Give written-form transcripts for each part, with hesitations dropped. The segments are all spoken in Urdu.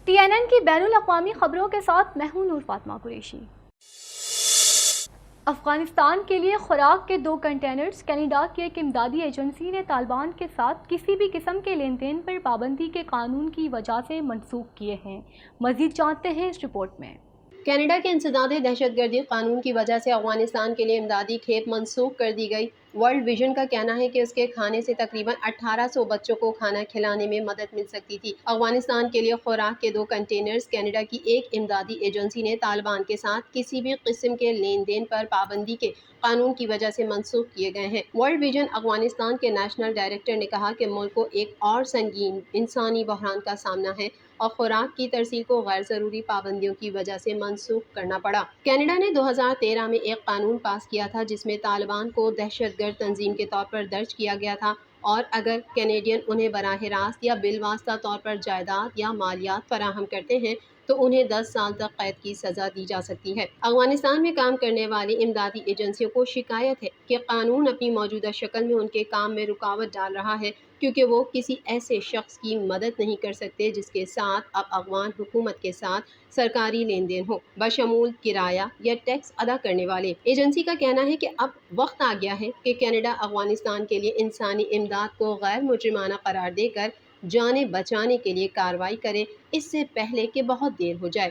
TNN کی بین الاقوامی خبروں کے ساتھ میں ہوں نور فاطمہ قریشی۔ افغانستان کے لیے خوراک کے 2 کنٹینرز کینیڈا کی ایک امدادی ایجنسی نے طالبان کے ساتھ کسی بھی قسم کے لین دین پر پابندی کے قانون کی وجہ سے منسوخ کیے ہیں۔ مزید جانتے ہیں اس رپورٹ میں۔ کینیڈا کے انسداد دہشت گردی قانون کی وجہ سے افغانستان کے لیے امدادی کھیپ منسوخ کر دی گئی۔ ورلڈ ویژن کا کہنا ہے کہ اس کے کھانے سے تقریباً 1800 بچوں کو کھانا کھلانے میں مدد مل سکتی تھی۔ افغانستان کے لیے خوراک کے 2 کنٹینرز کینیڈا کی ایک امدادی ایجنسی نے طالبان کے ساتھ کسی بھی قسم کے لین دین پر پابندی کے قانون کی وجہ سے منسوخ کیے گئے ہیں۔ ورلڈ ویژن افغانستان کے نیشنل ڈائریکٹر نے کہا کہ ملک کو ایک اور سنگین انسانی بحران کا سامنا ہے اور خوراک کی ترسیل کو غیر ضروری پابندیوں کی وجہ سے منسوخ کرنا پڑا۔ کینیڈا نے 2013 میں ایک قانون پاس کیا تھا جس میں طالبان کو دہشت گرد تنظیم کے طور پر درج کیا گیا تھا اور اگر کینیڈین انہیں براہ راست یا بالواسطہ طور پر جائیداد یا مالیات فراہم کرتے ہیں تو انہیں 10 سال تک قید کی سزا دی جا سکتی ہے۔ افغانستان میں کام کرنے والی امدادی ایجنسیوں کو شکایت ہے کہ قانون اپنی موجودہ شکل میں ان کے کام میں رکاوٹ ڈال رہا ہے کیونکہ وہ کسی ایسے شخص کی مدد نہیں کر سکتے جس کے ساتھ اب افغان حکومت کے ساتھ سرکاری لین دین ہو، بشمول کرایہ یا ٹیکس ادا کرنے والے۔ ایجنسی کا کہنا ہے کہ اب وقت آ گیا ہے کہ کینیڈا افغانستان کے لیے انسانی امداد کو غیر مجرمانہ قرار دے کر جانیں بچانے کے لیے کارروائی کرے، اس سے پہلے کہ بہت دیر ہو جائے۔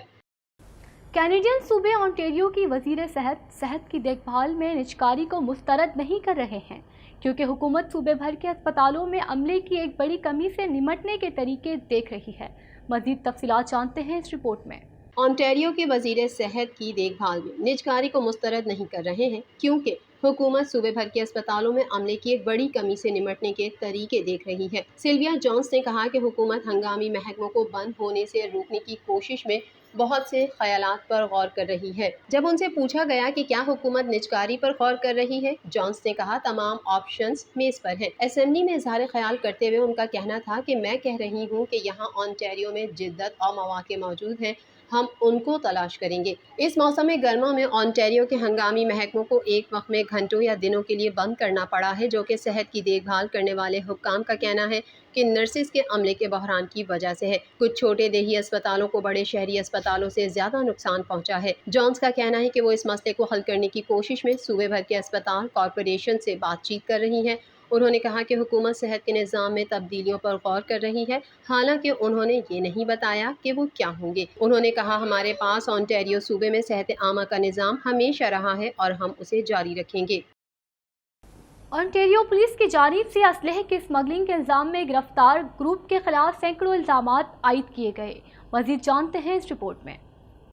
کینیڈین صوبے آنٹیریو کی وزیر صحت کی دیکھ بھال میں نجکاری کو مسترد نہیں کر رہے ہیں کیونکہ حکومت صوبے بھر کے اسپتالوں میں عملے کی ایک بڑی کمی سے نمٹنے کے طریقے دیکھ رہی ہے۔ مزید تفصیلات جانتے ہیں اس رپورٹ میں۔ آنٹیریو کے وزیر صحت کی دیکھ بھال میں نجکاری کو مسترد نہیں کر رہے ہیں کیونکہ حکومت صوبے بھر کے اسپتالوں میں عملے کی ایک بڑی کمی سے نمٹنے کے طریقے دیکھ رہی ہے۔ سلویا جونز نے کہا کہ حکومت ہنگامی محکموں کو بند ہونے سے روکنے کی کوشش میں بہت سے خیالات پر غور کر رہی ہے۔ جب ان سے پوچھا گیا کہ کیا حکومت نجکاری پر غور کر رہی ہے، جونز نے کہا تمام آپشنز میز پر ہیں۔ اسمبلی میں اظہار خیال کرتے ہوئے ان کا کہنا تھا کہ میں کہہ رہی ہوں کہ یہاں آنٹیریو میں جدت اور مواقع موجود ہیں، ہم ان کو تلاش کریں گے۔ اس موسم گرما میں آنٹیریو کے ہنگامی محکموں کو ایک وقت میں گھنٹوں یا دنوں کے لیے بند کرنا پڑا ہے جو کہ صحت کی دیکھ بھال کرنے والے حکام کا کہنا ہے کہ نرسز کے عملے کے بحران کی وجہ سے ہے۔ کچھ چھوٹے دیہی اسپتالوں کو بڑے شہری اسپتالوں سے زیادہ نقصان پہنچا ہے۔ جونز کا کہنا ہے کہ وہ اس مسئلے کو حل کرنے کی کوشش میں صوبے بھر کے اسپتال کارپوریشن سے بات چیت کر رہی ہے۔ انہوں نے کہا کہ حکومت صحت کے نظام میں تبدیلیوں پر غور کر رہی ہے، حالانکہ انہوں نے یہ نہیں بتایا کہ وہ کیا ہوں گے۔ انہوں نے کہا ہمارے پاس آنٹیریو صوبے میں صحت عامہ کا نظام ہمیشہ رہا ہے اور ہم اسے جاری رکھیں گے۔ آنٹیریو پولیس کی جانب سے اسلحے کی اسمگلنگ کے الزام میں گرفتار گروپ کے خلاف سینکڑوں الزامات عائد کیے گئے۔ مزید جانتے ہیں اس رپورٹ میں۔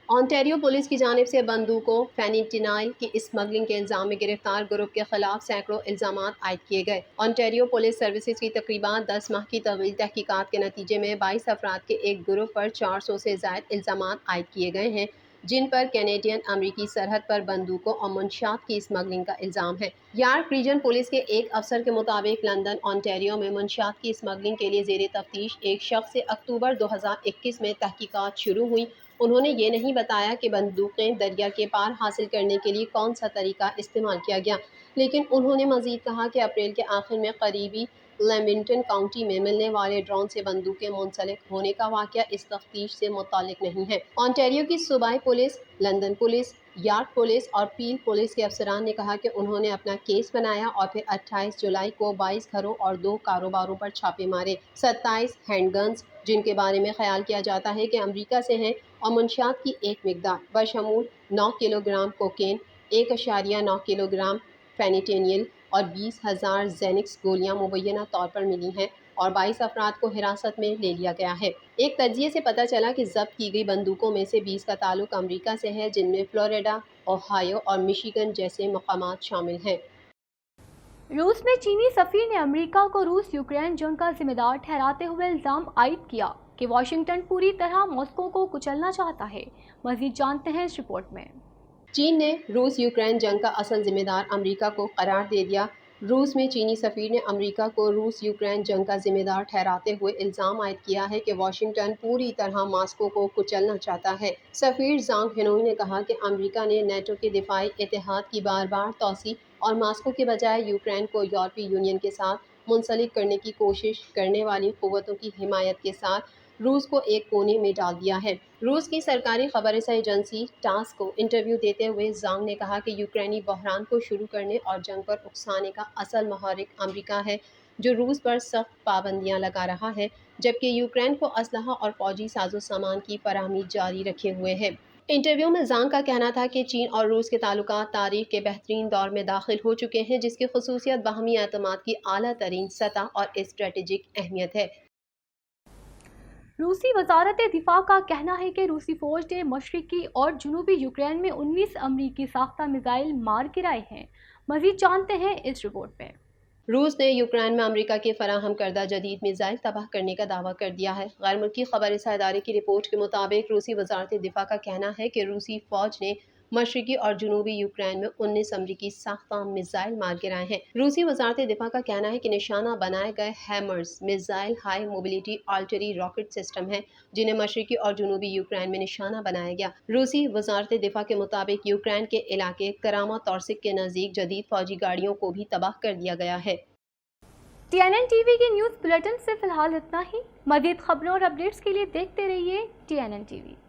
آنٹیریو پولیس کی جانب سے بندوقوں فینٹینائل کی اسمگلنگ کے الزام میں گرفتار گروپ کے خلاف سینکڑوں الزامات عائد کیے گئے۔ آنٹیریو پولیس سروسز کی تقریباً 10 ماہ کی طویل تحقیقات کے نتیجے میں 22 افراد کے ایک گروپ پر 400 سے زائد الزامات عائد کیے گئے ہیں جن پر کینیڈین امریکی سرحد پر بندوقوں اور منشیات کی اسمگلنگ کا الزام ہے۔ یارک ریجن پولیس کے ایک افسر کے مطابق لندن آنٹیریو میں منشیات کی اسمگلنگ کے لیے زیر تفتیش ایک شخص سے اکتوبر 2021 میں تحقیقات شروع ہوئی۔ انہوں نے یہ نہیں بتایا کہ بندوقیں دریا کے پار حاصل کرنے کے لیے کون سا طریقہ استعمال کیا گیا، لیکن انہوں نے مزید کہا کہ اپریل کے آخر میں قریبی لیمنگٹن کاؤنٹی میں ملنے والے ڈرون سے بندوقیں منسلک ہونے کا واقعہ اس تفتیش سے متعلق نہیں ہے۔ آنٹیریو کی صوبائی police, London police, York police اور پیل پولیس کے افسران نے کہا کہ انہوں نے اپنا کیس بنایا اور پھر 28 جولائی کو 22 گھروں اور 2 کاروباروں پر چھاپے مارے۔ 27 ہینڈ گنز جن کے بارے میں خیال کیا جاتا ہے کہ امریکہ سے ہیں اور منشیات کی ایک مقدار بشمول 9 kilo gram cocaine, 1.9 kilo gram فینٹینیل اور 20,000 زینکس گولیاں مبینہ طور پر ملی ہیں اور 22 افراد کو حراست میں لے لیا گیا ہے۔ ایک تجزیے سے پتہ چلا کہ ضبط کی گئی بندوقوں میں سے 20 کا تعلق امریکہ سے ہے جن میں فلوریڈا، اوہایو اور مشیگن جیسے مقامات شامل ہیں۔ روس میں چینی سفیر نے امریکہ کو روس یوکرین جنگ کا ذمہ دار ٹھہراتے ہوئے الزام عائد کیا کہ واشنگٹن پوری طرح ماسکو کو کچلنا چاہتا ہے۔ مزید جانتے ہیں اس رپورٹ میں۔ چین نے روس یوکرین جنگ کا اصل ذمہ دار امریکہ کو قرار دے دیا۔ روس میں چینی سفیر نے امریکہ کو روس یوکرین جنگ کا ذمہ دار ٹھہراتے ہوئے الزام عائد کیا ہے کہ واشنگٹن پوری طرح ماسکو کو کچلنا چاہتا ہے۔ سفیر زانگ ہنوئی نے کہا کہ امریکہ نے نیٹو کے دفاعی اتحاد کی بار بار توسیع اور ماسکو کے بجائے یوکرین کو یورپی یونین کے ساتھ منسلک کرنے کی کوشش کرنے والی قوتوں کی حمایت کے ساتھ روس کو ایک کونے میں ڈال دیا ہے۔ روس کی سرکاری خبر رساں ایجنسی ٹاس کو انٹرویو دیتے ہوئے زانگ نے کہا کہ یوکرینی بحران کو شروع کرنے اور جنگ پر اکسانے کا اصل محرک امریکہ ہے، جو روس پر سخت پابندیاں لگا رہا ہے، جبکہ یوکرین کو اسلحہ اور فوجی ساز و سامان کی فراہمی جاری رکھے ہوئے ہے۔ انٹرویو میں زانگ کا کہنا تھا کہ چین اور روس کے تعلقات تاریخ کے بہترین دور میں داخل ہو چکے ہیں، جس کی خصوصیت باہمی اعتماد کی اعلیٰ ترین سطح اور اسٹریٹجک اہمیت ہے۔ روسی وزارت دفاع کا کہنا ہے کہ روسی فوج نے مشرقی اور جنوبی یوکرین میں 19 امریکی ساختہ میزائل مار گرائے ہیں۔ مزید جانتے ہیں اس رپورٹ میں۔ روس نے یوکرین میں امریکہ کے فراہم کردہ جدید میزائل تباہ کرنے کا دعویٰ کر دیا ہے۔ غیر ملکی خبر رساں ادارے کی رپورٹ کے مطابق روسی وزارت دفاع کا کہنا ہے کہ روسی فوج نے مشرقی اور جنوبی یوکرین میں 19 امریکی ساختہ میزائل مار گرائے ہیں۔ روسی وزارت دفاع کا کہنا ہے کہ نشانہ بنائے گئے hammers missile high mobility artillery rocket system ہیں، جنہیں مشرقی اور جنوبی یوکرین میں نشانہ بنایا گیا۔ روسی وزارت دفاع کے مطابق یوکرین کے علاقے کراماتورسک کے نزدیک جدید فوجی گاڑیوں کو بھی تباہ کر دیا گیا ہے۔ TNN TV کے نیوز بلیٹن سے فی الحال اتنا ہی۔ مزید خبروں اور اپڈیٹس کے لیے دیکھتے رہیے TNN TV۔